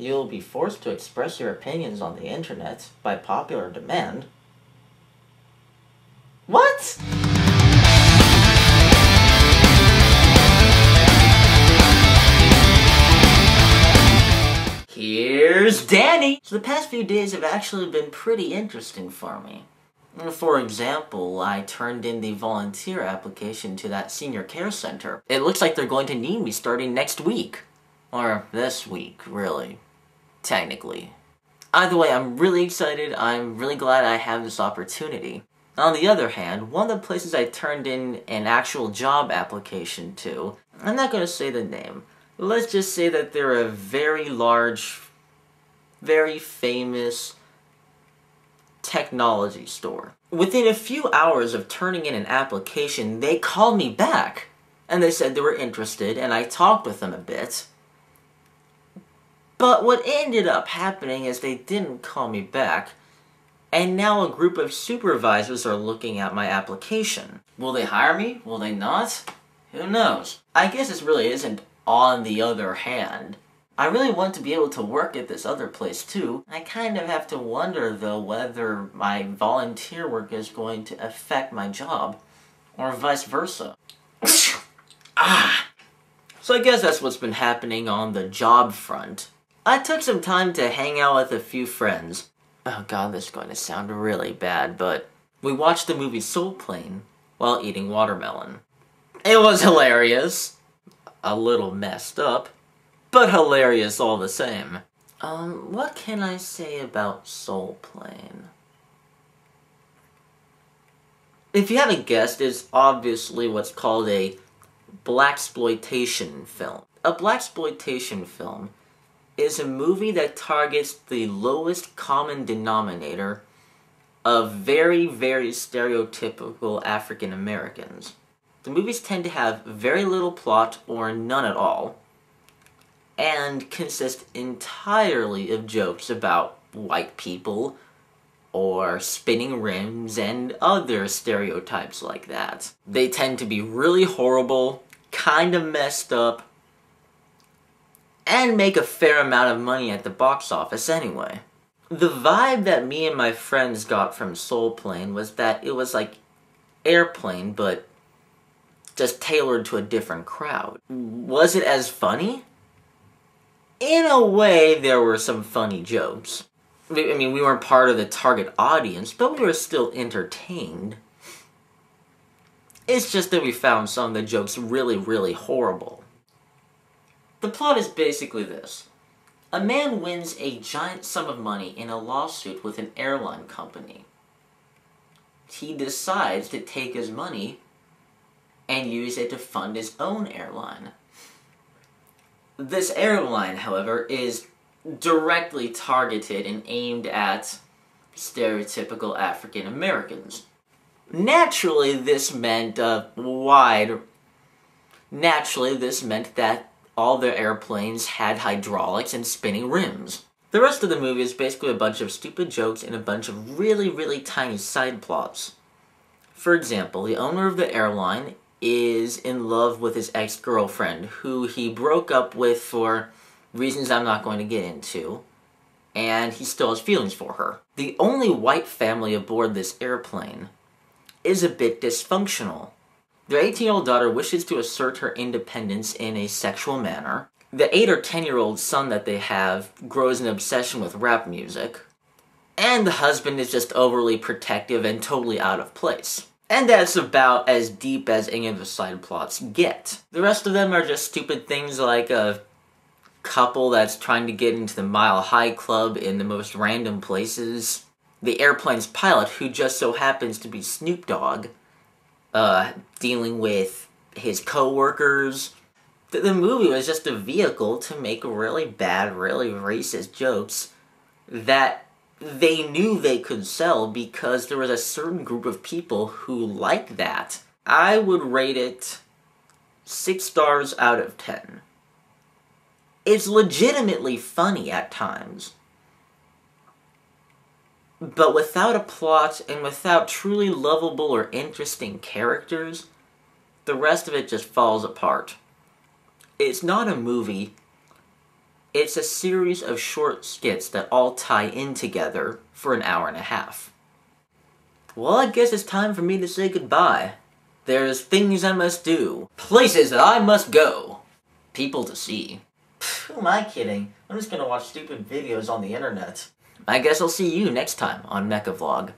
You'll be forced to express your opinions on the internet by popular demand. What? Here's Danny! So the past few days have actually been pretty interesting for me. For example, I turned in the volunteer application to that senior care center. It looks like they're going to need me starting next week. Or this week, really. Technically. Either way, I'm really excited. I'm really glad I have this opportunity. On the other hand, one of the places I turned in an actual job application to, I'm not going to say the name. Let's just say that they're a very large, very famous technology store. Within a few hours of turning in an application, they called me back. And they said they were interested, and I talked with them a bit. But what ended up happening is they didn't call me back, and now a group of supervisors are looking at my application. Will they hire me? Will they not? Who knows? I guess this really isn't on the other hand. I really want to be able to work at this other place too. I kind of have to wonder though whether my volunteer work is going to affect my job, or vice versa. So I guess that's what's been happening on the job front. I took some time to hang out with a few friends. Oh god, this is going to sound really bad, but we watched the movie Soul Plane while eating watermelon. It was hilarious. A little messed up, but hilarious all the same. What can I say about Soul Plane? If you haven't guessed, it's obviously what's called a blaxploitation film. A blaxploitation film is a movie that targets the lowest common denominator of very, very stereotypical African Americans. The movies tend to have very little plot or none at all, and consist entirely of jokes about white people, or spinning rims, and other stereotypes like that. They tend to be really horrible, kinda messed up, and make a fair amount of money at the box office anyway. The vibe that me and my friends got from Soul Plane was that it was like Airplane, but just tailored to a different crowd. Was it as funny? In a way, there were some funny jokes. I mean, we weren't part of the target audience, but we were still entertained. It's just that we found some of the jokes really, really horrible. The plot is basically this. A man wins a giant sum of money in a lawsuit with an airline company. He decides to take his money and use it to fund his own airline. This airline, however, is directly targeted and aimed at stereotypical African Americans. Naturally, this meant that all their airplanes had hydraulics and spinning rims. The rest of the movie is basically a bunch of stupid jokes and a bunch of really, really tiny side plots. For example, the owner of the airline is in love with his ex-girlfriend, who he broke up with for reasons I'm not going to get into, and he still has feelings for her. The only white family aboard this airplane is a bit dysfunctional. Their 18-year-old daughter wishes to assert her independence in a sexual manner. The 8 or 10-year-old son that they have grows an obsession with rap music. And the husband is just overly protective and totally out of place. And that's about as deep as any of the side plots get. The rest of them are just stupid things like a couple that's trying to get into the Mile High Club in the most random places. The airplane's pilot, who just so happens to be Snoop Dogg, dealing with his co-workers. The movie was just a vehicle to make really bad, really racist jokes that they knew they could sell because there was a certain group of people who liked that. I would rate it 6 stars out of 10. It's legitimately funny at times. But without a plot and without truly lovable or interesting characters, the rest of it just falls apart. It's not a movie It's a series of short skits that all tie in together for an hour and a half. Well, I guess it's time for me to say goodbye. There's things I must do, places that I must go, people to see. Who am I kidding? I'm just gonna watch stupid videos on the internet. I guess I'll see you next time on Mecha Vlog.